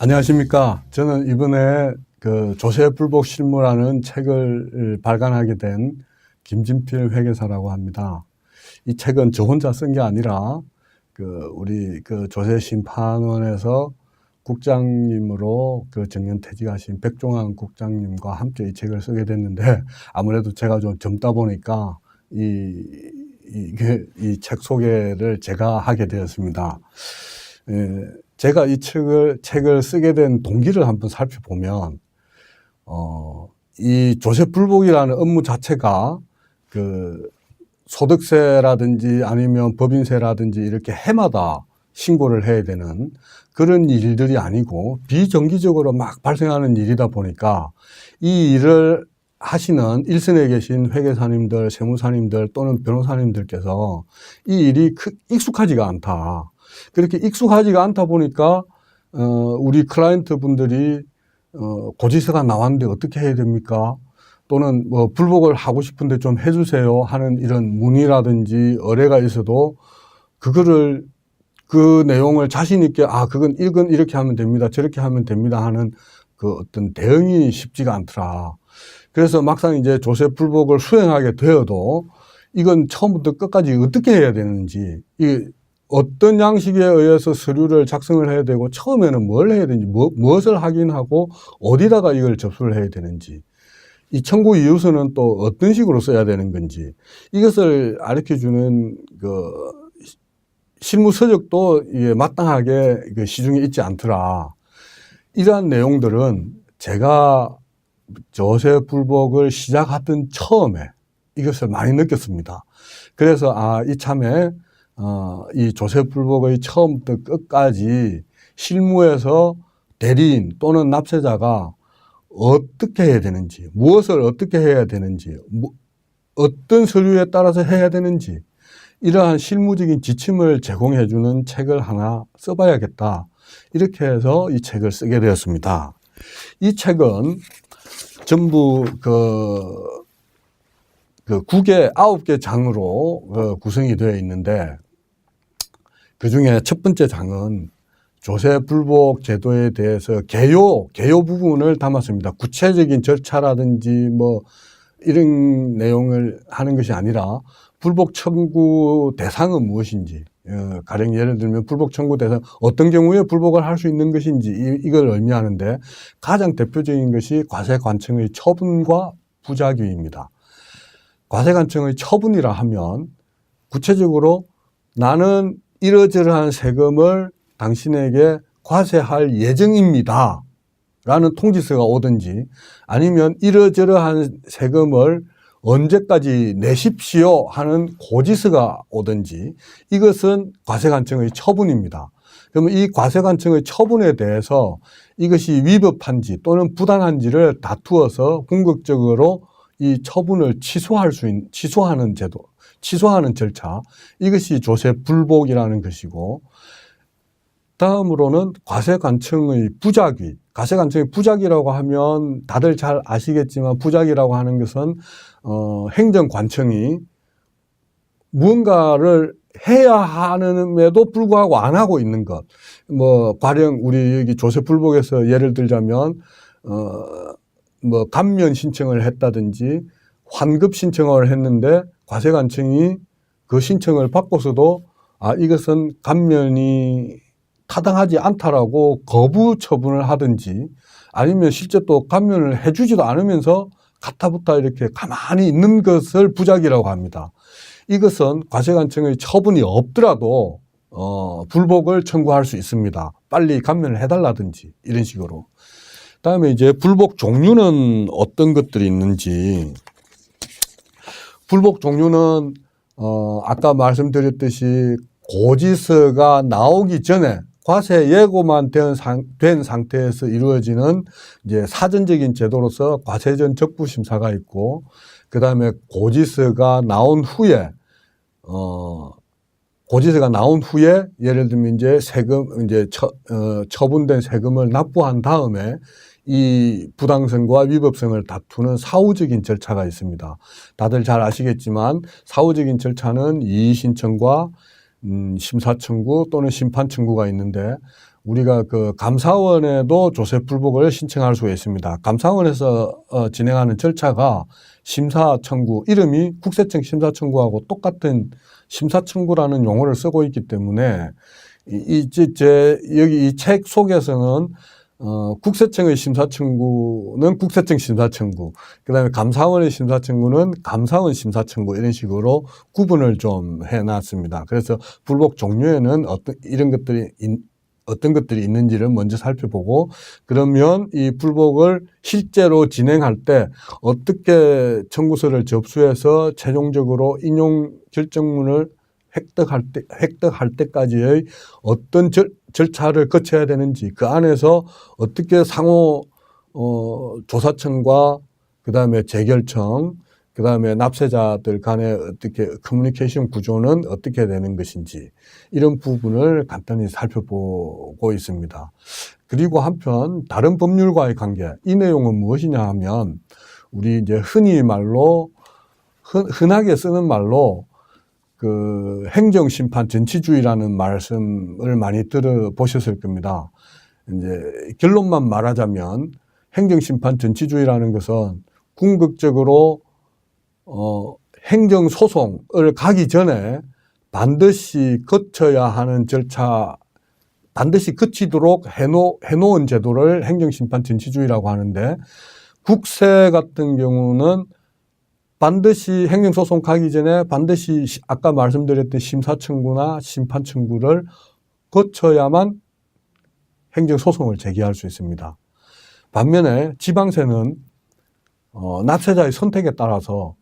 안녕하십니까. 저는 이번에 그 조세불복 실무라는 책을 발간하게 된 김진필 회계사라고 합니다. 이 책은 저 혼자 쓴 게 아니라 우리 조세심판원에서 국장님으로 정년퇴직하신 백종환 국장님과 함께 이 책을 쓰게 됐는데, 아무래도 제가 좀 젊다 보니까 이 책 소개를 제가 하게 되었습니다. 제가 이 책을 쓰게 된 동기를 한번 살펴보면, 이 조세불복이라는 업무 자체가 소득세라든지 아니면 법인세라든지 이렇게 해마다 신고를 해야 되는 그런 일들이 아니고 비정기적으로 막 발생하는 일이다 보니까 이 일을 하시는 일선에 계신 회계사님들, 세무사님들 또는 변호사님들께서 이 일이 익숙하지가 않다. 그렇게 익숙하지가 않다 보니까 우리 클라이언트 분들이 고지서가 나왔는데 어떻게 해야 됩니까? 또는 뭐 불복을 하고 싶은데 좀 해주세요 하는 이런 문의라든지 의뢰가 있어도 그거를 그 내용을 자신 있게 그건 이건 이렇게 하면 됩니다, 저렇게 하면 됩니다 하는 그 어떤 대응이 쉽지가 않더라. 그래서 막상 이제 조세 불복을 수행하게 되어도 이건 처음부터 끝까지 어떻게 해야 되는지, 어떤 양식에 의해서 서류를 작성을 해야 되고 처음에는 뭘 해야 되는지, 무엇을 확인하고 어디다가 이걸 접수를 해야 되는지, 이 청구 이유서는 또 어떤 식으로 써야 되는 건지, 이것을 가르쳐주는 실무 서적도 마땅하게 시중에 있지 않더라. 이러한 내용들은 제가 조세 불복을 시작하던 처음에 이것을 많이 느꼈습니다. 그래서 이참에 이 조세 불복의 처음부터 끝까지 실무에서 대리인 또는 납세자가 어떻게 해야 되는지, 무엇을 어떻게 해야 되는지, 어떤 서류에 따라서 해야 되는지, 이러한 실무적인 지침을 제공해 주는 책을 하나 써봐야겠다. 이렇게 해서 이 책을 쓰게 되었습니다. 이 책은 전부 국의 9개 장으로 구성이 되어 있는데, 그 중에 첫 번째 장은 조세불복 제도에 대해서 개요 부분을 담았습니다. 구체적인 절차라든지 뭐 이런 내용을 하는 것이 아니라 불복 청구 대상은 무엇인지, 가령 예를 들면 불복 청구 대상, 어떤 경우에 불복을 할 수 있는 것인지 이걸 의미하는데, 가장 대표적인 것이 과세관청의 처분과 부작위입니다. 과세관청의 처분이라 하면 구체적으로 나는 이러저러한 세금을 당신에게 과세할 예정입니다 라는 통지서가 오든지, 아니면 이러저러한 세금을 언제까지 내십시오 하는 고지서가 오든지, 이것은 과세관청의 처분입니다. 그러면 이 과세관청의 처분에 대해서 이것이 위법한지 또는 부당한지를 다투어서 궁극적으로 이 처분을 취소하는 제도, 취소하는 절차, 이것이 조세불복이라는 것이고, 다음으로는 과세관청의 부작위. 과세관청의 부작위라고 하면 다들 잘 아시겠지만, 부작위라고 하는 것은 행정관청이 무언가를 해야 하는데도 불구하고 안 하고 있는 것. 뭐 가령 우리 여기 조세불복에서 예를 들자면 감면 신청을 했다든지 환급 신청을 했는데 과세관청이 그 신청을 받고서도 이것은 감면이 타당하지 않다라고 거부 처분을 하든지, 아니면 실제 또 감면을 해주지도 않으면서 가타부타 이렇게 가만히 있는 것을 부작위라고 합니다. 이것은 과세관청의 처분이 없더라도 불복을 청구할 수 있습니다. 빨리 감면을 해달라든지 이런 식으로. 그다음에 이제 불복 종류는 어떤 것들이 있는지. 불복 종류는 아까 말씀드렸듯이 고지서가 나오기 전에 과세 예고만 된 상태에서 이루어지는 이제 사전적인 제도로서 과세전 적부심사가 있고, 그 다음에 고지서가 나온 후에 예를 들면 이제 세금, 처분된 세금을 납부한 다음에 이 부당성과 위법성을 다투는 사후적인 절차가 있습니다. 다들 잘 아시겠지만 사후적인 절차는 이의신청과 심사청구 또는 심판청구가 있는데, 우리가 그 감사원에도 조세 불복을 신청할 수가 있습니다. 감사원에서 진행하는 절차가 심사 청구, 이름이 국세청 심사 청구하고 똑같은 심사 청구라는 용어를 쓰고 있기 때문에 여기 이 책 속에서는 국세청의 심사 청구는 국세청 심사 청구, 그다음에 감사원의 심사 청구는 감사원 심사 청구, 이런 식으로 구분을 좀 해놨습니다. 그래서 불복 종류에는 어떤 것들이 있는지를 먼저 살펴보고, 그러면 이 불복을 실제로 진행할 때 어떻게 청구서를 접수해서 최종적으로 인용 결정문을 획득할 때까지의 어떤 절차를 거쳐야 되는지, 그 안에서 어떻게 상호 조사청과 그다음에 재결청, 그다음에 납세자들 간의 어떻게 커뮤니케이션 구조는 어떻게 되는 것인지, 이런 부분을 간단히 살펴보고 있습니다. 그리고 한편 다른 법률과의 관계, 이 내용은 무엇이냐 하면, 우리 이제 흔하게 쓰는 말로 그 행정심판 전치주의라는 말씀을 많이 들어보셨을 겁니다. 이제 결론만 말하자면, 행정심판 전치주의라는 것은 궁극적으로 행정소송을 가기 전에 반드시 거쳐야 하는 절차, 반드시 거치도록 해놓은 제도를 행정심판 전치주의라고 하는데, 국세 같은 경우는 반드시 행정소송 가기 전에 반드시 아까 말씀드렸던 심사청구나 심판청구를 거쳐야만 행정소송을 제기할 수 있습니다. 반면에 지방세는 납세자의 선택에 따라서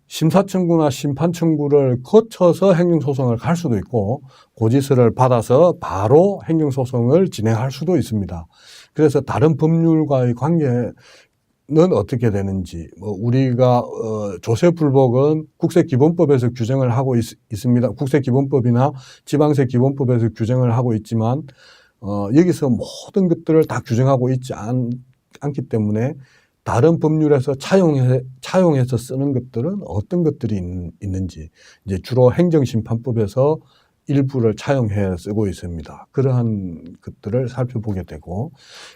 심사청구나 심판청구를 거쳐서 행정소송을 갈 수도 있고, 고지서를 받아서 바로 행정소송을 진행할 수도 있습니다. 그래서 다른 법률과의 관계는 어떻게 되는지, 우리가 조세불복은 국세기본법에서 규정을 하고 있습니다. 국세기본법이나 지방세기본법에서 규정을 하고 있지만 여기서 모든 것들을 다 규정하고 있지 않기 때문에 다른 법률에서 차용해서 쓰는 것들은 어떤 것들이 있는지, 이제 주로 행정심판법에서 일부를 차용해 쓰고 있습니다. 그러한 것들을 살펴보게 되고,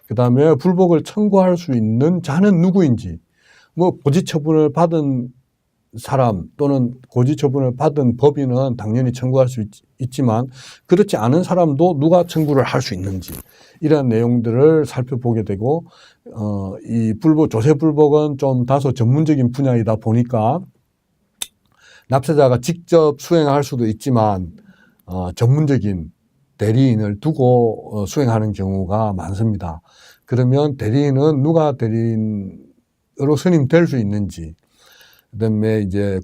그 다음에 불복을 청구할 수 있는 자는 누구인지, 고지처분을 받은 사람 또는 고지처분을 받은 법인은 당연히 청구할 수 있지만, 그렇지 않은 사람도 누가 청구를 할 수 있는지, 이런 내용들을 살펴보게 되고, 이 조세불복은 좀 다소 전문적인 분야이다 보니까 납세자가 직접 수행할 수도 있지만 전문적인 대리인을 두고 수행하는 경우가 많습니다. 그러면 대리인은 누가 대리인으로 선임될 수 있는지, 그다음에 이제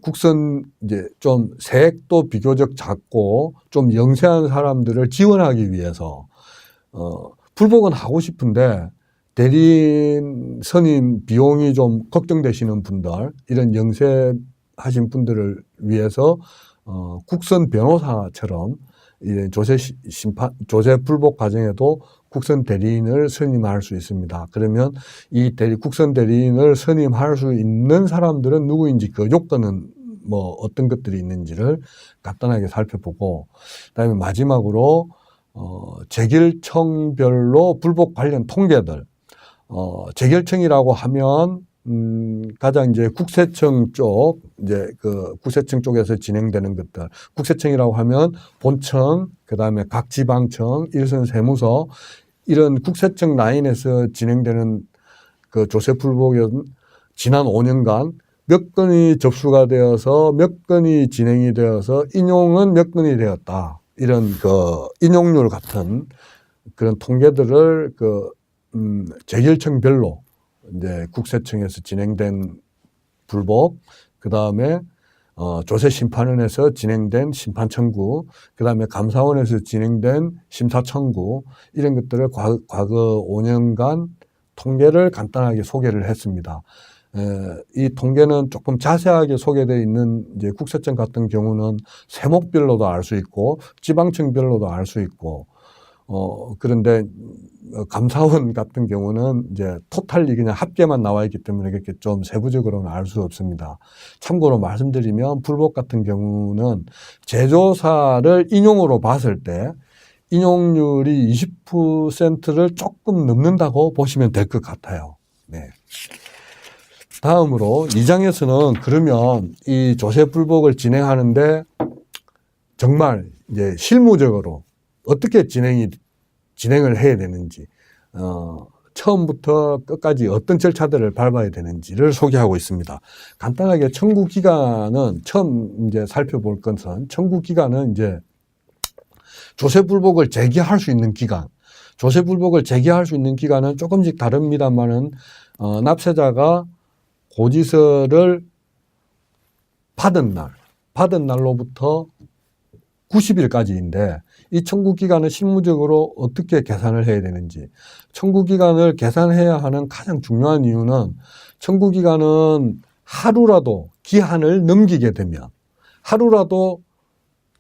좀 세액도 비교적 작고 좀 영세한 사람들을 지원하기 위해서 불복은 하고 싶은데 대리인 선임 비용이 좀 걱정되시는 분들, 이런 영세하신 분들을 위해서 국선 변호사처럼 조세 불복 과정에도 국선 대리인을 선임할 수 있습니다. 그러면 이 국선 대리인을 선임할 수 있는 사람들은 누구인지, 그 요건은 어떤 것들이 있는지를 간단하게 살펴보고, 그다음에 마지막으로 재결청별로 불복 관련 통계들, 재결청이라고 하면 가장 이제 국세청 쪽에서 진행되는 것들, 국세청이라고 하면 본청, 그 다음에 각 지방청, 일선 세무서, 이런 국세청 라인에서 진행되는 그 조세불복은 지난 5년간 몇 건이 접수가 되어서 몇 건이 진행이 되어서 인용은 몇 건이 되었다, 이런 인용률 같은 그런 통계들을 재결청별로 이제 국세청에서 진행된 불복, 그 다음에 조세심판원에서 진행된 심판청구, 그 다음에 감사원에서 진행된 심사청구, 이런 것들을 과거 5년간 통계를 간단하게 소개를 했습니다. 이 통계는 조금 자세하게 소개되어 있는 이제 국세청 같은 경우는 세목별로도 알 수 있고 지방청별로도 알 수 있고, 그런데 감사원 같은 경우는 이제 토탈이 그냥 합계만 나와 있기 때문에 그렇게 좀 세부적으로는 알 수 없습니다. 참고로 말씀드리면 불복 같은 경우는 제조사를 인용으로 봤을 때 인용률이 20%를 조금 넘는다고 보시면 될 것 같아요. 네. 다음으로 2장에서는 그러면 이 조세불복을 진행하는데 정말 이제 실무적으로 어떻게 진행을 해야 되는지, 처음부터 끝까지 어떤 절차들을 밟아야 되는지를 소개하고 있습니다. 간단하게 청구 기간은 처음 이제 살펴볼 것은 청구 기간은 이제 조세불복을 제기할 수 있는 기간. 조세불복을 제기할 수 있는 기간은 조금씩 다릅니다만은 납세자가 고지서를 받은 날로부터 90일까지인데 이 청구 기간을 실무적으로 어떻게 계산을 해야 되는지, 청구 기간을 계산해야 하는 가장 중요한 이유는 청구 기간은 하루라도 기한을 넘기게 되면, 하루라도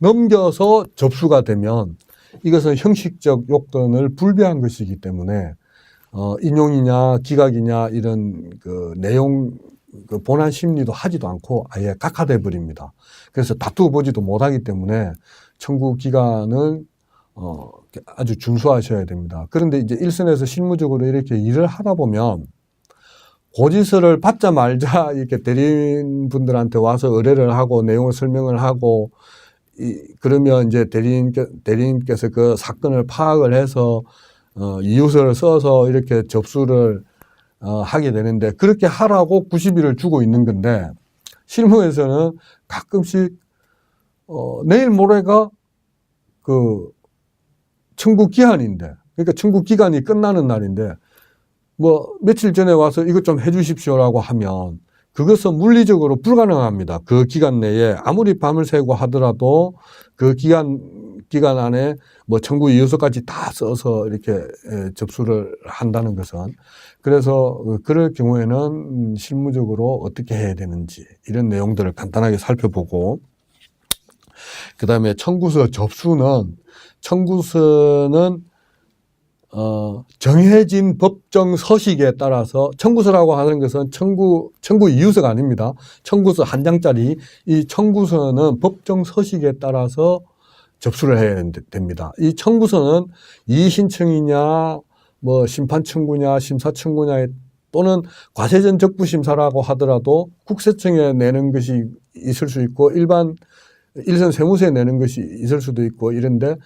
넘겨서 접수가 되면 이것은 형식적 요건을 불배한 것이기 때문에 인용이냐 기각이냐 이런 그 내용 그 본안 심리도 하지도 않고 아예 각하돼 버립니다. 그래서 다투어 보지도 못하기 때문에 청구 기간을 아주 준수하셔야 됩니다. 그런데 이제 일선에서 실무적으로 이렇게 일을 하다 보면 고지서를 받자 말자 이렇게 대리인분들한테 와서 의뢰를 하고 내용을 설명을 하고 그러면 이제 대리인께서 그 사건을 파악을 해서 이유서를 써서 이렇게 접수를 하게 되는데 그렇게 하라고 90일을 주고 있는 건데 실무에서는 가끔씩 내일 모레가 그 청구 기한인데, 그러니까 청구 기간이 끝나는 날인데 뭐 며칠 전에 와서 이것 좀 해주십시오라고 하면 그것은 물리적으로 불가능합니다. 그 기간 내에 아무리 밤을 새고 하더라도 그 기간 안에 뭐 청구 이유서까지 다 써서 이렇게 접수를 한다는 것은, 그래서 그럴 경우에는 실무적으로 어떻게 해야 되는지 이런 내용들을 간단하게 살펴보고, 그 다음에 청구서는 정해진 법정 서식에 따라서, 청구서라고 하는 것은 청구 이유서가 아닙니다. 청구서 한 장짜리, 이 청구서는 법정 서식에 따라서 접수를 해야 됩니다. 이 청구서는 이의신청이냐, 뭐 심판 청구냐, 심사 청구냐, 또는 과세전 적부심사라고 하더라도 국세청에 내는 것이 있을 수 있고 일선 세무서에 내는 것이 있을 수도 있고 이런데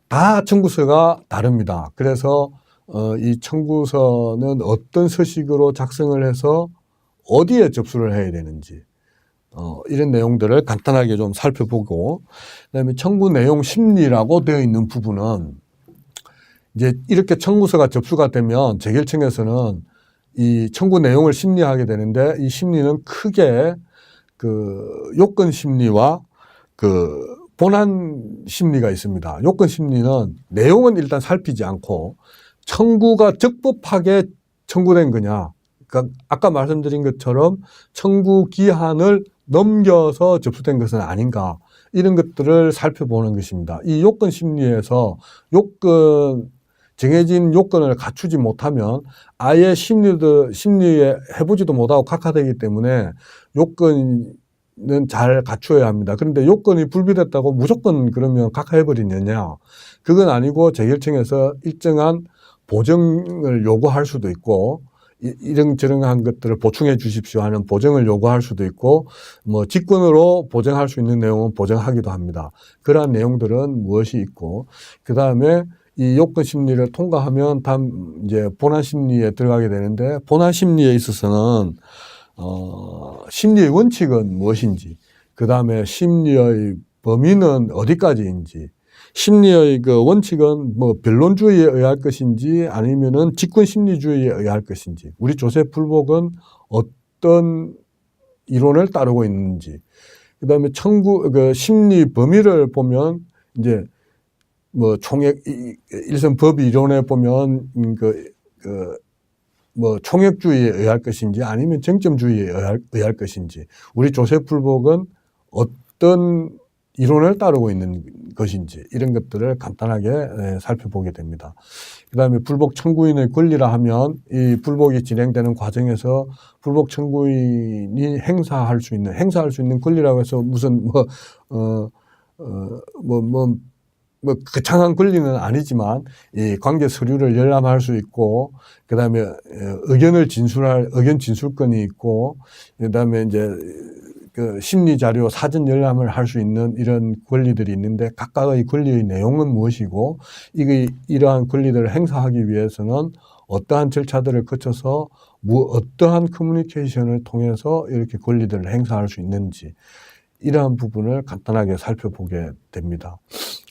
다 청구서가 다릅니다. 그래서 이 청구서는 어떤 서식으로 작성을 해서 어디에 접수를 해야 되는지 이런 내용들을 간단하게 좀 살펴보고, 그다음에 청구 내용 심리라고 되어 있는 부분은 이제 이렇게 청구서가 접수가 되면 재결청에서는 이 청구 내용을 심리하게 되는데 이 심리는 크게 그 요건 심리와 그 본안 심리가 있습니다. 요건 심리는 내용은 일단 살피지 않고 청구가 적법하게 청구된 거냐, 그러니까 아까 말씀드린 것처럼 청구 기한을 넘겨서 접수된 것은 아닌가, 이런 것들을 살펴보는 것입니다. 이 요건 심리에서 정해진 요건을 갖추지 못하면 아예 심리에 해보지도 못하고 각하되기 때문에 요건은 잘 갖추어야 합니다. 그런데 요건이 불비됐다고 무조건 그러면 각하해버리느냐? 그건 아니고 재결청에서 일정한 보정을 요구할 수도 있고, 이런저런한 것들을 보충해 주십시오 하는 보정을 요구할 수도 있고, 뭐 직권으로 보정할 수 있는 내용은 보정하기도 합니다. 그러한 내용들은 무엇이 있고, 그 다음에 이 요건 심리를 통과하면 다음 이제 본안 심리에 들어가게 되는데, 본안 심리에 있어서는 심리의 원칙은 무엇인지, 그 다음에 심리의 범위는 어디까지인지, 심리의 그 원칙은 뭐 변론주의에 의할 것인지 아니면은 직권심리주의에 의할 것인지, 우리 조세불복은 어떤 이론을 따르고 있는지, 그 다음에 그 심리 범위를 보면 이제 뭐 일선 법 이론에 보면 뭐 총액주의에 의할 것인지 아니면 정점주의에 의할 것인지, 우리 조세불복은 어떤 이론을 따르고 있는 것인지 이런 것들을 간단하게 살펴보게 됩니다. 그 다음에 불복 청구인의 권리라 하면 이 불복이 진행되는 과정에서 불복 청구인이 행사할 수 있는 권리라고 해서 무슨 뭐 거창한 권리는 아니지만 이 관계 서류를 열람할 수 있고, 그다음에 의견 진술권이 있고, 그다음에 이제 그 심리 자료 사전 열람을 할 수 있는 이런 권리들이 있는데, 각각의 권리의 내용은 무엇이고, 이러한 권리들을 행사하기 위해서는 어떠한 절차들을 거쳐서 어떠한 커뮤니케이션을 통해서 이렇게 권리들을 행사할 수 있는지, 이러한 부분을 간단하게 살펴보게 됩니다.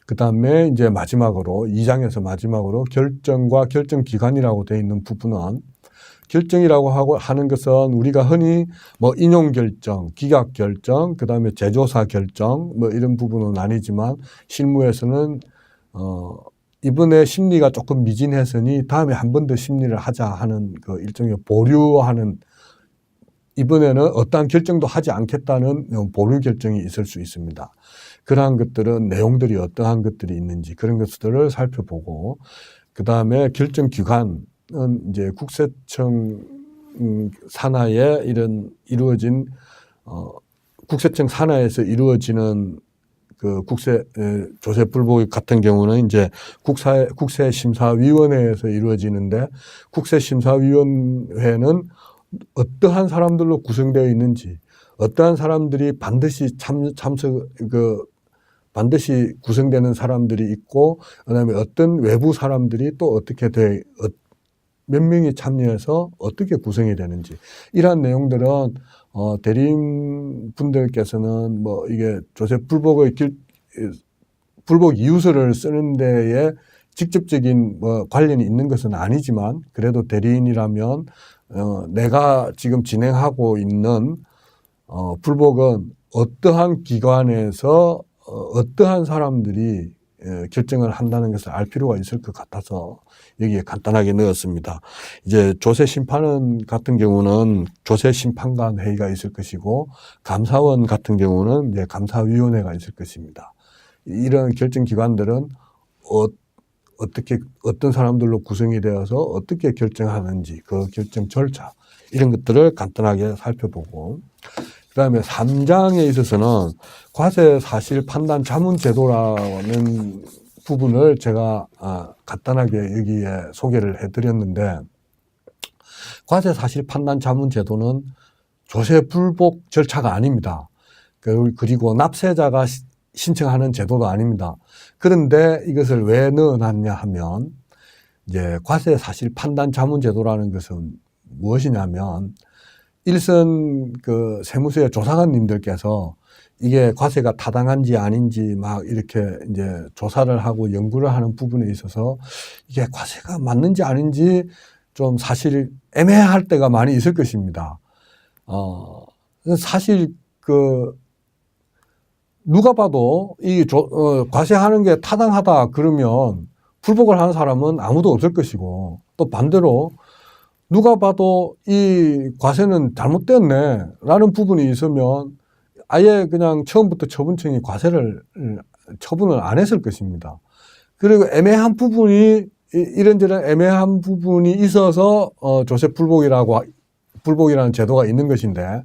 그 다음에 이제 마지막으로 2장에서 마지막으로 결정과 결정 기관이라고 되어 있는 부분은, 결정이라고 하는 것은 우리가 흔히 뭐 인용 결정, 기각 결정, 그 다음에 재조사 결정 뭐 이런 부분은 아니지만, 실무에서는 이번에 심리가 조금 미진했으니 다음에 한 번 더 심리를 하자 하는 그 일종의 보류하는, 이번에는 어떠한 결정도 하지 않겠다는 보류 결정이 있을 수 있습니다. 그러한 것들은 내용들이 어떠한 것들이 있는지 그런 것들을 살펴보고, 그 다음에 결정 기관은 이제 국세청 산하에 이루어진 국세청 산하에서 이루어지는 그 조세 불복 같은 경우는 이제 국세심사위원회에서 이루어지는데, 국세심사위원회는 어떠한 사람들로 구성되어 있는지, 어떠한 사람들이 반드시 반드시 구성되는 사람들이 있고, 그다음에 어떤 외부 사람들이 또 어떻게 몇 명이 참여해서 어떻게 구성이 되는지, 이러한 내용들은 대리인분들께서는 뭐 이게 조세 불복 이유서를 쓰는 데에 직접적인 뭐 관련이 있는 것은 아니지만, 그래도 대리인이라면 내가 지금 진행하고 있는 불복은 어떠한 기관에서 어떠한 사람들이 결정을 한다는 것을 알 필요가 있을 것 같아서 여기에 간단하게 넣었습니다. 이제 조세심판 같은 경우는 조세심판관 회의가 있을 것이고, 감사원 같은 경우는 이제 감사위원회가 있을 것입니다. 이런 결정기관들은 어떤 사람들로 구성이 되어서 어떻게 결정하는지, 그 결정 절차, 이런 것들을 간단하게 살펴보고, 그 다음에 3장에 있어서는 과세 사실 판단 자문 제도라는 부분을 제가 간단하게 여기에 소개를 해드렸는데, 과세 사실 판단 자문 제도는 조세 불복 절차가 아닙니다. 그리고 납세자가 신청하는 제도도 아닙니다. 그런데 이것을 왜 넣어놨냐 하면, 이제 과세 사실 판단 자문 제도라는 것은 무엇이냐면, 일선 그 세무서의 조사관님들께서 이게 과세가 타당한지 아닌지 막 이렇게 이제 조사를 하고 연구를 하는 부분에 있어서 이게 과세가 맞는지 아닌지 좀 사실 애매할 때가 많이 있을 것입니다. 사실 누가 봐도 과세하는 게 타당하다 그러면 불복을 하는 사람은 아무도 없을 것이고, 또 반대로 누가 봐도 이 과세는 잘못됐네 라는 부분이 있으면 아예 그냥 처음부터 처분청이 과세를 처분을 안 했을 것입니다. 그리고 애매한 부분이, 이런저런 애매한 부분이 있어서 조세 불복이라는 제도가 있는 것인데,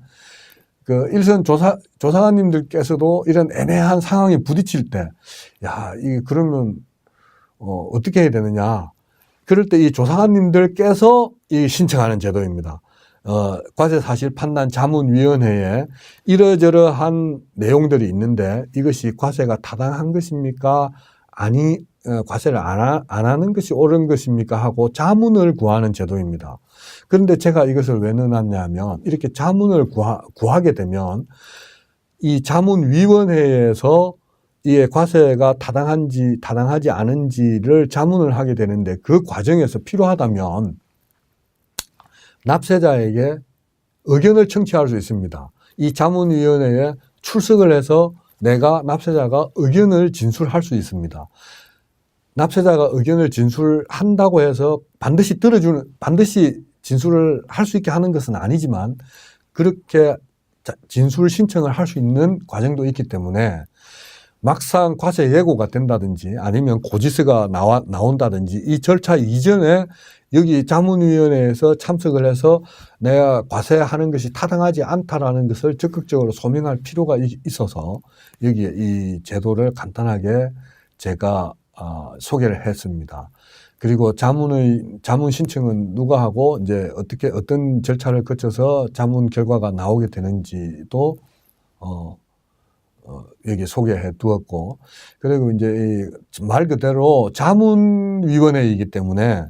그 일선 조사관님들께서도 이런 애매한 상황에 부딪힐 때, 이게 그러면 어떻게 해야 되느냐, 그럴 때 이 조사관님들께서 신청하는 제도입니다. 과세 사실 판단 자문위원회에 이러저러한 내용들이 있는데, 이것이 과세가 타당한 것입니까? 과세를 안 하는 것이 옳은 것입니까? 하고 자문을 구하는 제도입니다. 그런데 제가 이것을 왜 넣어놨냐면, 이렇게 자문을 구하게 되면 이 자문위원회에서 이게 과세가 타당하지 않은지를 자문을 하게 되는데, 그 과정에서 필요하다면 납세자에게 의견을 청취할 수 있습니다. 이 자문위원회에 출석을 해서 납세자가 의견을 진술할 수 있습니다. 납세자가 의견을 진술한다고 해서 반드시 진술을 할 수 있게 하는 것은 아니지만, 그렇게 진술 신청을 할 수 있는 과정도 있기 때문에, 막상 과세 예고가 된다든지 아니면 고지서가 나온다든지 이 절차 이전에 여기 자문위원회에서 참석을 해서 내가 과세하는 것이 타당하지 않다라는 것을 적극적으로 소명할 필요가 있어서 여기에 이 제도를 간단하게 제가 소개를 했습니다. 그리고 자문 신청은 누가 하고 이제 어떤 절차를 거쳐서 자문 결과가 나오게 되는지도 여기 소개해 두었고, 그리고 이제 말 그대로 자문위원회이기 때문에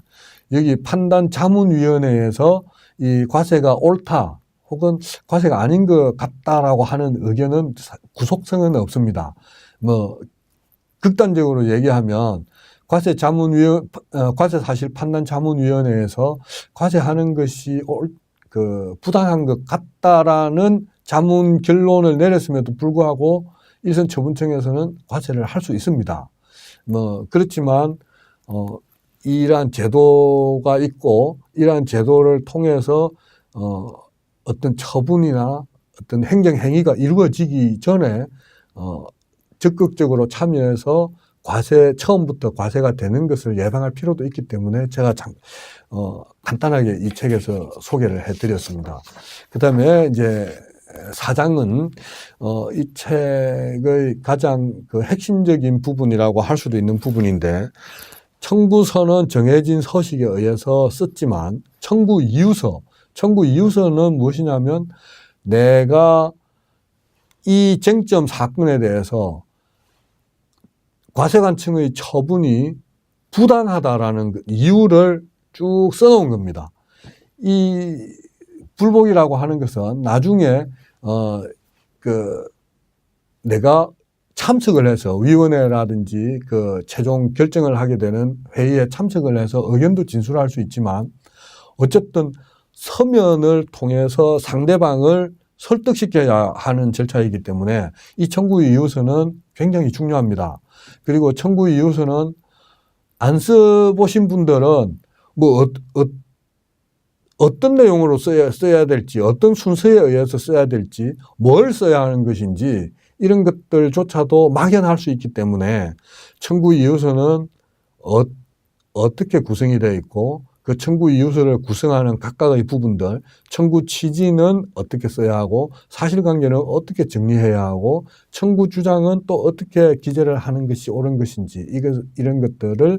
여기 판단 자문위원회에서 이 과세가 옳다 혹은 과세가 아닌 것 같다라고 하는 의견은 구속성은 없습니다. 뭐 극단적으로 얘기하면 과세 사실 판단 자문위원회에서 과세하는 것이 부당한 것 같다라는 자문 결론을 내렸음에도 불구하고 일선 처분청에서는 과세를 할 수 있습니다. 뭐 그렇지만 이러한 제도가 있고 이러한 제도를 통해서 어떤 처분이나 어떤 행정 행위가 이루어지기 전에 적극적으로 참여해서 처음부터 과세가 되는 것을 예방할 필요도 있기 때문에 제가 간단하게 이 책에서 소개를 해드렸습니다. 그 다음에 이제 사장은 이 책의 가장 핵심적인 부분이라고 할 수도 있는 부분인데, 청구서는 정해진 서식에 의해서 썼지만 청구 이유서는 무엇이냐면 내가 이 쟁점 사건에 대해서 과세관청의 처분이 부당하다라는 이유를 쭉 써놓은 겁니다. 이 불복이라고 하는 것은 나중에 내가 참석을 해서 위원회라든지 최종 결정을 하게 되는 회의에 참석을 해서 의견도 진술할 수 있지만 어쨌든 서면을 통해서 상대방을 설득시켜야 하는 절차이기 때문에 이 청구 이유서는 굉장히 중요합니다. 그리고 청구 이유서는 안 써보신 분들은 어떤 내용으로 써야 될지, 어떤 순서에 의해서 써야 될지, 뭘 써야 하는 것인지 이런 것들조차도 막연할 수 있기 때문에 청구 이유서는 어떻게 구성이 되어 있고 그 청구 이유서를 구성하는 각각의 부분들, 청구 취지는 어떻게 써야 하고 사실관계는 어떻게 정리해야 하고 청구 주장은 또 어떻게 기재를 하는 것이 옳은 것인지 이런 것들을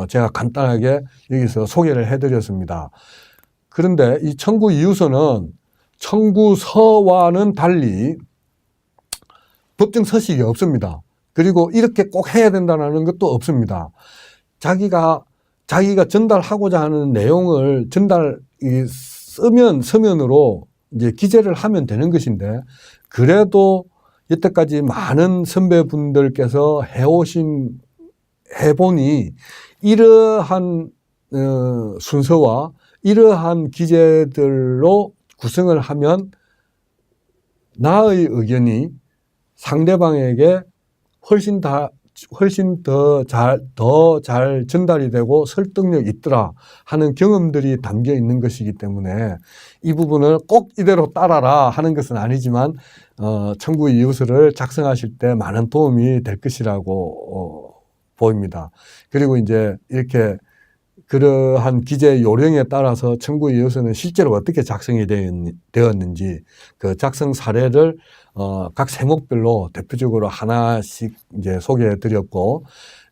제가 간단하게 여기서 소개를 해드렸습니다. 그런데 이 청구 이유서는 청구서와는 달리 법정 서식이 없습니다. 그리고 이렇게 꼭 해야 된다는 것도 없습니다. 자기가 전달하고자 하는 내용을 서면으로 이제 기재를 하면 되는 것인데, 그래도 여태까지 많은 선배분들께서 해보니 이러한 순서와 이러한 기재들로 구성을 하면 나의 의견이 상대방에게 훨씬 더 잘 전달이 되고 설득력 있더라 하는 경험들이 담겨 있는 것이기 때문에 이 부분을 꼭 이대로 따라라 하는 것은 아니지만 청구 이유서를 작성하실 때 많은 도움이 될 것이라고 보입니다. 그리고 이제 이렇게 그러한 기재 요령에 따라서 청구 이유서는 실제로 어떻게 작성이 되었는지 그 작성 사례를 각 세목별로 대표적으로 하나씩 이제 소개해 드렸고,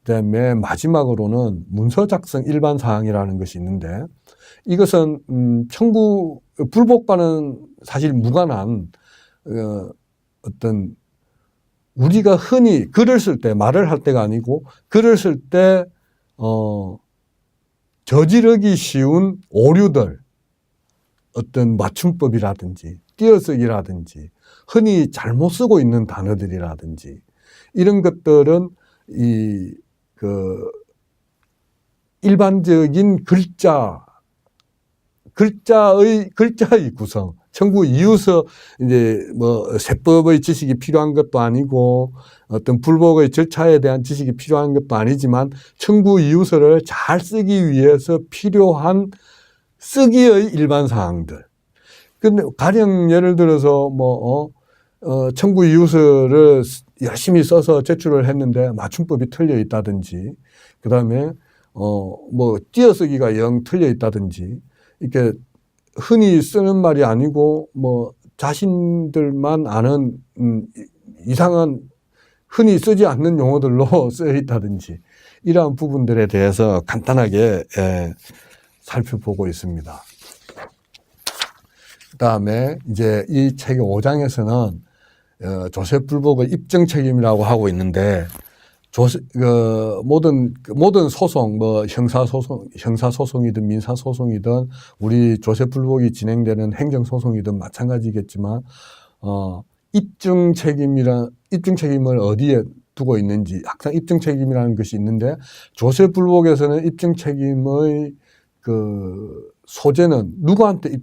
그다음에 마지막으로는 문서 작성 일반 사항이라는 것이 있는데, 이것은 불복과는 사실 무관한 어떤 우리가 흔히 글을 쓸 때, 말을 할 때가 아니고 글을 쓸 때 저지르기 쉬운 오류들, 어떤 맞춤법이라든지 띄어쓰기라든지 흔히 잘못 쓰고 있는 단어들이라든지 이런 것들은 일반적인 글자의 구성, 청구 이유서 이제 세법의 지식이 필요한 것도 아니고 어떤 불복의 절차에 대한 지식이 필요한 것도 아니지만 청구 이유서를 잘 쓰기 위해서 필요한 쓰기의 일반 사항들. 근데 가령 예를 들어서 청구 이유서를 열심히 써서 제출을 했는데 맞춤법이 틀려 있다든지, 그 다음에 띄어쓰기가 영 틀려 있다든지, 이렇게 흔히 쓰는 말이 아니고 자신들만 아는 이상한 흔히 쓰지 않는 용어들로 쓰여 있다든지 이러한 부분들에 대해서 간단하게 살펴보고 있습니다. 그 다음에 이제 이 책의 5장에서는 조세 불복의 입증 책임이라고 하고 있는데 모든 소송, 뭐 형사소송이든 민사소송이든 우리 조세 불복이 진행되는 행정소송이든 마찬가지겠지만 입증 책임을 어디에 두고 있는지 항상 입증 책임이라는 것이 있는데 조세 불복에서는 입증 책임의 그 소재는 누구한테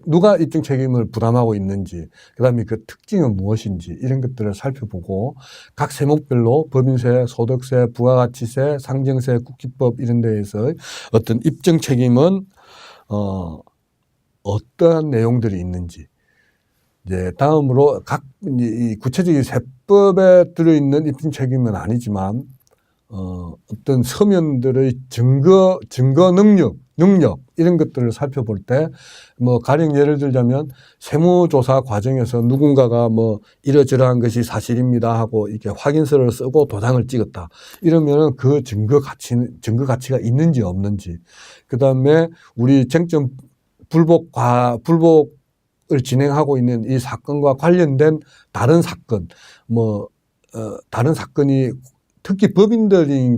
누가 입증 책임을 부담하고 있는지, 그 다음에 그 특징은 무엇인지 이런 것들을 살펴보고 각 세목별로 법인세, 소득세, 부가가치세, 상정세, 국기법 이런 데에서 어떤 입증 책임은 어떠한 내용들이 있는지, 이제 다음으로 이 구체적인 세법에 들어있는 입증 책임은 아니지만 어떤 서면들의 증거 능력 이런 것들을 살펴볼 때 뭐 가령 예를 들자면 세무조사 과정에서 누군가가 뭐 이러저러한 것이 사실입니다 하고 이렇게 확인서를 쓰고 도장을 찍었다 이러면은 그 증거 가치가 있는지 없는지, 그 다음에 우리 쟁점 불복을 진행하고 있는 이 사건과 관련된 다른 사건 다른 사건이 특히 법인들이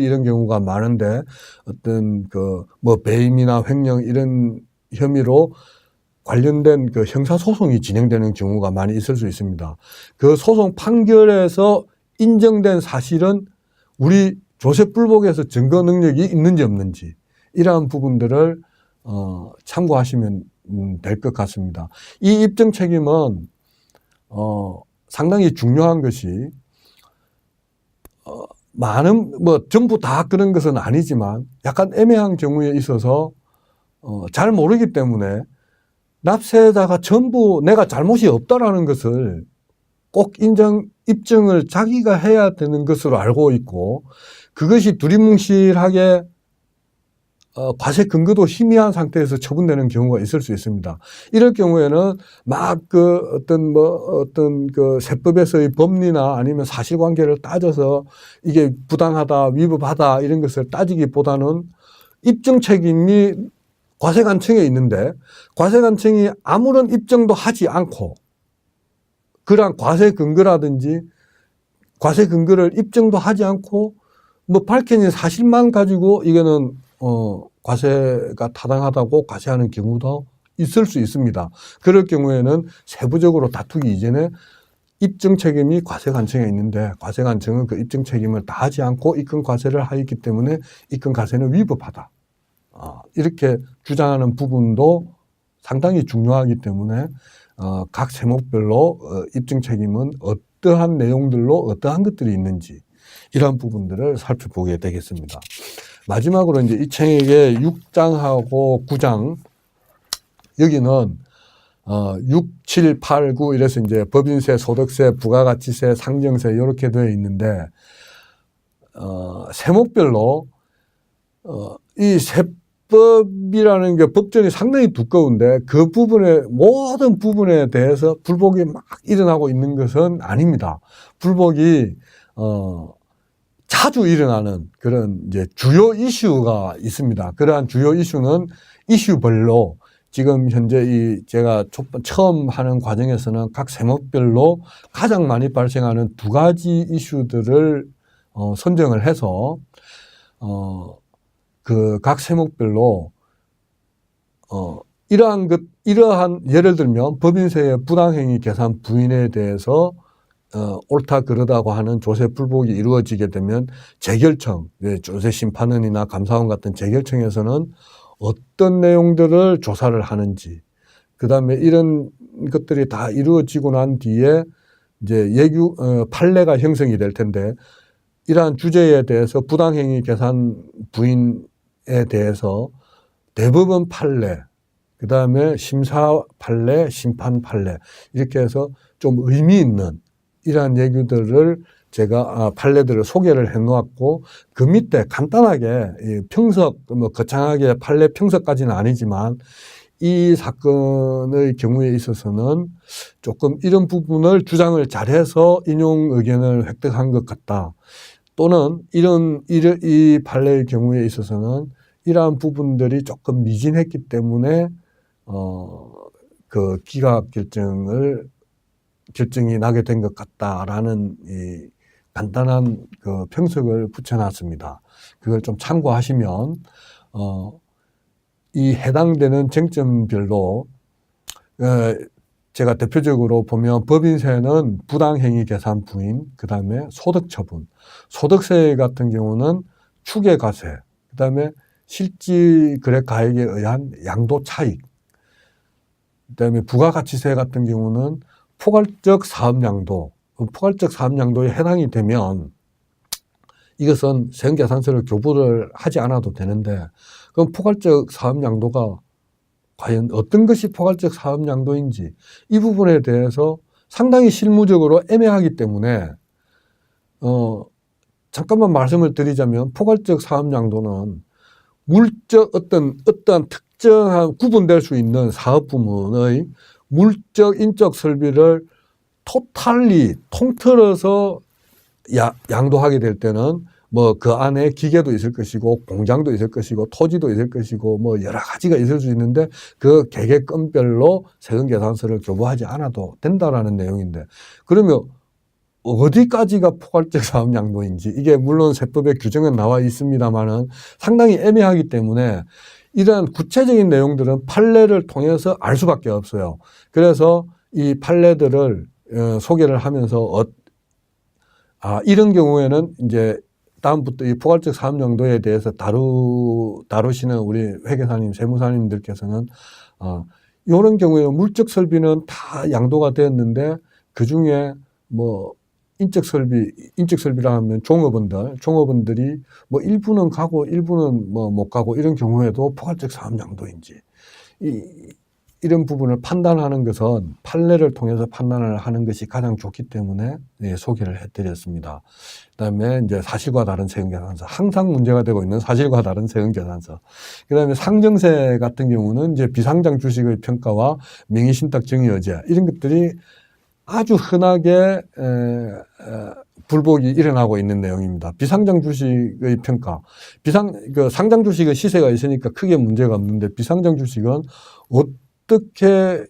이런 경우가 많은데 어떤 배임이나 횡령 이런 혐의로 관련된 그 형사소송이 진행되는 경우가 많이 있을 수 있습니다. 그 소송 판결에서 인정된 사실은 우리 조세 불복에서 증거 능력이 있는지 없는지 이러한 부분들을 참고하시면 될 것 같습니다. 이 입증 책임은 상당히 중요한 것이 전부 다 그런 것은 아니지만 약간 애매한 경우에 있어서 잘 모르기 때문에 납세자가 전부 내가 잘못이 없다라는 것을 꼭 입증을 자기가 해야 되는 것으로 알고 있고 그것이 두리뭉실하게 과세 근거도 희미한 상태에서 처분되는 경우가 있을 수 있습니다. 이럴 경우에는 어떤 세법에서의 법리나 아니면 사실관계를 따져서 이게 부당하다, 위법하다 이런 것을 따지기보다는 입증 책임이 과세관청에 있는데 과세관청이 아무런 입증도 하지 않고 그러한 과세 근거라든지 과세 근거를 입증도 하지 않고 밝혀진 사실만 가지고 이거는 과세가 타당하다고 과세하는 경우도 있을 수 있습니다. 그럴 경우에는 세부적으로 다투기 이전에 입증 책임이 과세관청에 있는데 과세관청은 그 입증 책임을 다하지 않고 입건 과세를 하였기 때문에 입건 과세는 위법하다. 이렇게 주장하는 부분도 상당히 중요하기 때문에 각 세목별로 입증 책임은 어떠한 내용들로 어떠한 것들이 있는지 이러한 부분들을 살펴보게 되겠습니다. 마지막으로 이제 이 책의 6장하고 9장 여기는 6, 7, 8, 9 이래서 이제 법인세, 소득세, 부가가치세, 상정세 이렇게 되어 있는데 세목별로 이 세법이라는 게 법전이 상당히 두꺼운데 그 모든 부분에 대해서 불복이 막 일어나고 있는 것은 아닙니다. 불복이 자주 일어나는 그런 이제 주요 이슈가 있습니다. 그러한 주요 이슈는 이슈별로 지금 현재 제가 처음 하는 과정에서는 각 세목별로 가장 많이 발생하는 두 가지 이슈들을 선정을 해서 그 각 세목별로 이러한 예를 들면 법인세의 부당행위 계산 부인에 대해서 옳다 그르다고 하는 조세 불복이 이루어지게 되면 재결청, 조세심판원이나 감사원 같은 재결청에서는 어떤 내용들을 조사를 하는지, 그 다음에 이런 것들이 다 이루어지고 난 뒤에 이제 판례가 형성이 될 텐데 이러한 주제에 대해서 부당행위 계산 부인에 대해서 대법원 판례, 그 다음에 심사 판례, 심판 판례 이렇게 해서 좀 의미 있는 이러한 얘기들을 제가 판례들을 소개를 해 놓았고 그 밑에 간단하게 평석 거창하게 판례 평석까지는 아니지만 이 사건의 경우에 있어서는 조금 이런 부분을 주장을 잘해서 인용 의견을 획득한 것 같다. 또는 이 판례의 경우에 있어서는 이러한 부분들이 조금 미진했기 때문에 그 기각 결정이 나게 된 것 같다라는 이 간단한 그 평석을 붙여놨습니다. 그걸 좀 참고하시면 이 해당되는 쟁점별로 제가 대표적으로 보면 법인세는 부당행위 계산 부인, 그 다음에 소득처분, 소득세 같은 경우는 추계과세, 그 다음에 실질거래가액에 의한 양도 차익, 그 다음에 부가가치세 같은 경우는 포괄적 사업양도, 포괄적 사업양도에 해당이 되면 이것은 세금계산서를 교부를 하지 않아도 되는데, 그럼 포괄적 사업양도가 과연 어떤 것이 포괄적 사업양도인지 이 부분에 대해서 상당히 실무적으로 애매하기 때문에 잠깐만 말씀을 드리자면 포괄적 사업양도는 물적 어떠한 특정한 구분될 수 있는 사업 부문의 물적 인적 설비를 토탈리 통틀어서 양도하게 될 때는 뭐 그 안에 기계도 있을 것이고 공장도 있을 것이고 토지도 있을 것이고 뭐 여러 가지가 있을 수 있는데 그 개개건별로 세금계산서를 교부하지 않아도 된다라는 내용인데, 그러면 어디까지가 포괄적 사업양도인지, 이게 물론 세법에 규정은 나와 있습니다만은 상당히 애매하기 때문에 이러한 구체적인 내용들은 판례를 통해서 알 수밖에 없어요. 그래서 이 판례들을 소개를 하면서 이런 경우에는 이제 다음부터 이 포괄적 사업양도에 대해서 다루시는 우리 회계사님, 세무사님들께서는 이런 경우에 물적 설비는 다 양도가 되었는데 그 중에 뭐 인적 설비라 하면 종업원들이 뭐 일부는 가고 일부는 뭐 못 가고 이런 경우에도 포괄적 사업양도인지 이런 부분을 판단하는 것은 판례를 통해서 판단을 하는 것이 가장 좋기 때문에 소개를 해드렸습니다. 그다음에 이제 사실과 다른 세금계산서, 항상 문제가 되고 있는 사실과 다른 세금계산서. 그다음에 상정세 같은 경우는 이제 비상장 주식의 평가와 명의신탁 정의여제 이런 것들이 아주 흔하게 불복이 일어나고 있는 내용입니다. 비상장 주식의 평가, 상장 주식의 시세가 있으니까 크게 문제가 없는데 비상장 주식은 어떻게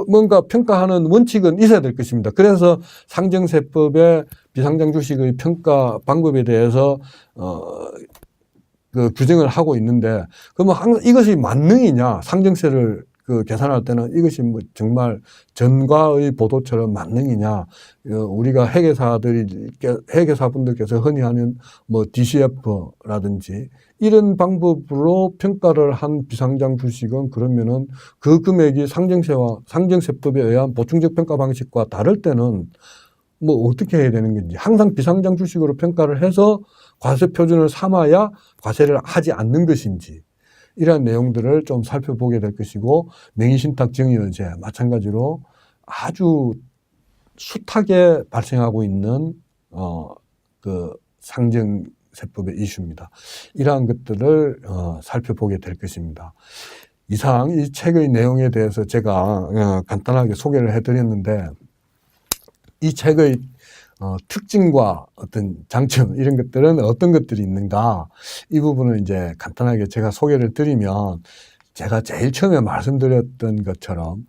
뭔가 평가하는 원칙은 있어야 될 것입니다. 그래서 상정세법의 비상장 주식의 평가 방법에 대해서 그 규정을 하고 있는데, 그러면 항상 이것이 만능이냐, 상정세를 계산할 때는 이것이 뭐 정말 전과의 보도처럼 만능이냐, 우리가 회계사분들께서 흔히 하는 뭐 DCF라든지 이런 방법으로 평가를 한 비상장 주식은 그러면은 그 금액이 상정세법에 의한 보충적 평가 방식과 다를 때는 뭐 어떻게 해야 되는 건지, 항상 비상장 주식으로 평가를 해서 과세 표준을 삼아야 과세를 하지 않는 것인지, 이러한 내용들을 좀 살펴보게 될 것이고, 명의신탁 정의여제 마찬가지로 아주 숱하게 발생하고 있는 그 상정세법의 이슈입니다. 이러한 것들을 살펴보게 될 것입니다. 이상 이 책의 내용에 대해서 제가 간단하게 소개를 해드렸는데, 이 책의 특징과 어떤 장점 이런 것들은 어떤 것들이 있는가, 이 부분을 이제 간단하게 제가 소개를 드리면, 제가 제일 처음에 말씀드렸던 것처럼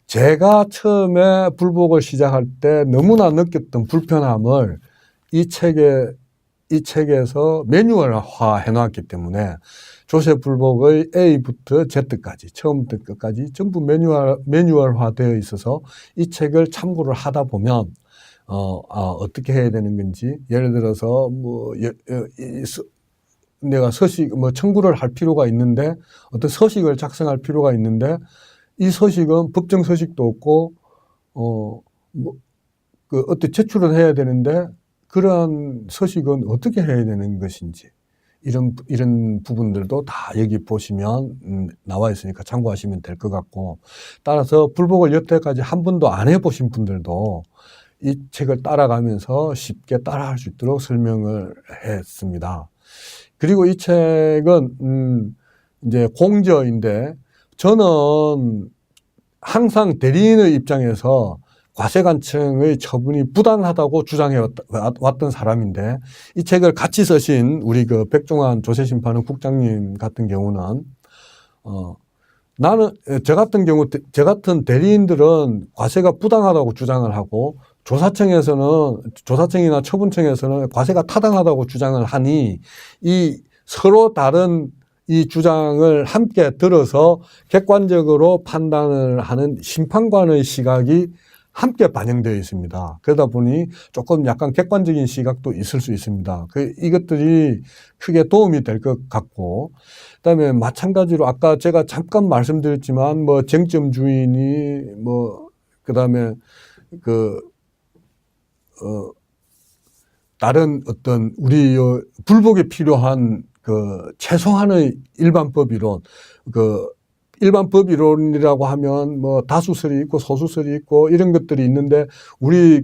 제가 처음에 불복을 시작할 때 너무나 느꼈던 불편함을 이 책에서 매뉴얼화 해놨기 때문에 조세 불복의 A부터 Z까지 처음부터 끝까지 전부 매뉴얼화 되어 있어서 이 책을 참고를 하다 보면 어떻게 해야 되는 건지, 예를 들어서 뭐 내가 청구를 할 필요가 있는데, 어떤 서식을 작성할 필요가 있는데, 이 서식은 법정 서식도 없고 어떻게 제출을 해야 되는데 그러한 서식은 어떻게 해야 되는 것인지, 이런 부분들도 다 여기 보시면 나와 있으니까 참고하시면 될 것 같고, 따라서 불복을 여태까지 한 번도 안 해보신 분들도 이 책을 따라가면서 쉽게 따라할 수 있도록 설명을 했습니다. 그리고 이 책은 이제 공저인데 저는 항상 대리인의 입장에서 과세관청의 처분이 부당하다고 주장해 왔던 사람인데, 이 책을 같이 쓰신 우리 그 백종환 조세심판원 국장님 같은 경우는 나는 저 같은 경우 저 같은 대리인들은 과세가 부당하다고 주장을 하고, 조사청이나 처분청에서는 과세가 타당하다고 주장을 하니, 이 서로 다른 이 주장을 함께 들어서 객관적으로 판단을 하는 심판관의 시각이 함께 반영되어 있습니다. 그러다 보니 조금 약간 객관적인 시각도 있을 수 있습니다. 이것들이 크게 도움이 될 것 같고, 그다음에 마찬가지로 아까 제가 잠깐 말씀드렸지만 뭐 쟁점 주인이 그다음에 다른 어떤 우리 불복에 필요한 최소한의 일반 법이론, 일반 법이론이라고 하면 뭐 다수설이 있고 소수설이 있고 이런 것들이 있는데, 우리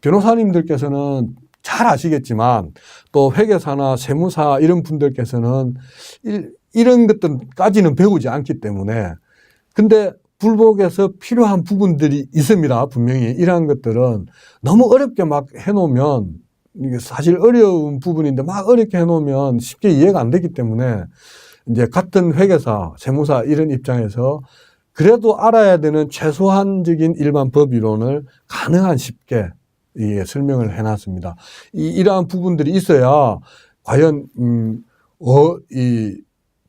변호사님들께서는 잘 아시겠지만, 또 회계사나 세무사 이런 분들께서는 이런 것들까지는 배우지 않기 때문에, 근데 불복에서 필요한 부분들이 있습니다. 분명히 이러한 것들은 너무 어렵게 막 해놓으면, 이게 사실 어려운 부분인데 막 어렵게 해놓으면 쉽게 이해가 안 되기 때문에, 이제 같은 회계사, 세무사 이런 입장에서 그래도 알아야 되는 최소한적인 일반 법이론을 가능한 쉽게 설명을 해놨습니다. 이러한 부분들이 있어야 과연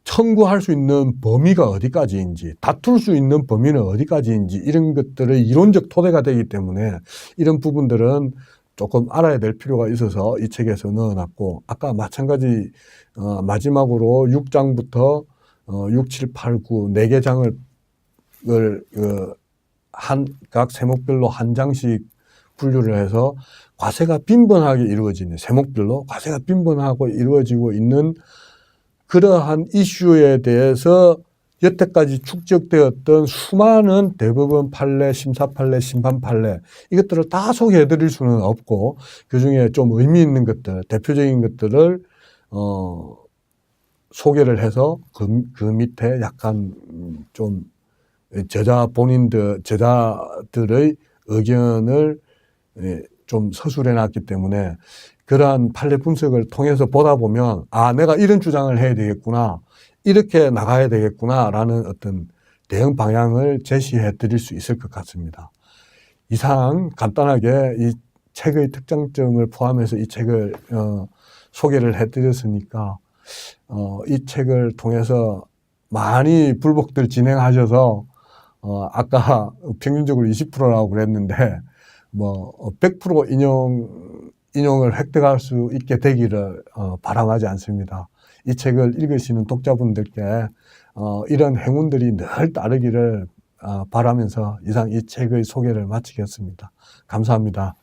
청구할 수 있는 범위가 어디까지인지, 다툴 수 있는 범위는 어디까지인지 이런 것들의 이론적 토대가 되기 때문에 이런 부분들은 조금 알아야 될 필요가 있어서 이 책에서 넣어놨고, 아까 마찬가지 마지막으로 6장부터 6, 7, 8, 9 4개 장을 각 세목별로 한 장씩 분류를 해서 과세가 빈번하게 이루어지는, 세목별로 과세가 빈번하고 이루어지고 있는 그러한 이슈에 대해서 여태까지 축적되었던 수많은 대법원 판례, 심사 판례, 심판 판례, 이것들을 다 소개해 드릴 수는 없고, 그중에 좀 의미 있는 것들, 대표적인 것들을 소개를 해서 그 밑에 약간 좀 저자들의 의견을 좀 서술해 놨기 때문에, 그러한 판례 분석을 통해서 보다 보면, 아, 내가 이런 주장을 해야 되겠구나, 이렇게 나가야 되겠구나라는 어떤 대응 방향을 제시해 드릴 수 있을 것 같습니다. 이상 간단하게 이 책의 특장점을 포함해서 이 책을 소개를 해 드렸으니까, 이 책을 통해서 많이 불복들 진행하셔서 아까 평균적으로 20%라고 그랬는데 100% 인용을 획득할 수 있게 되기를 바람하지 않습니다. 이 책을 읽으시는 독자분들께 이런 행운들이 늘 따르기를 바라면서 이상 이 책의 소개를 마치겠습니다. 감사합니다.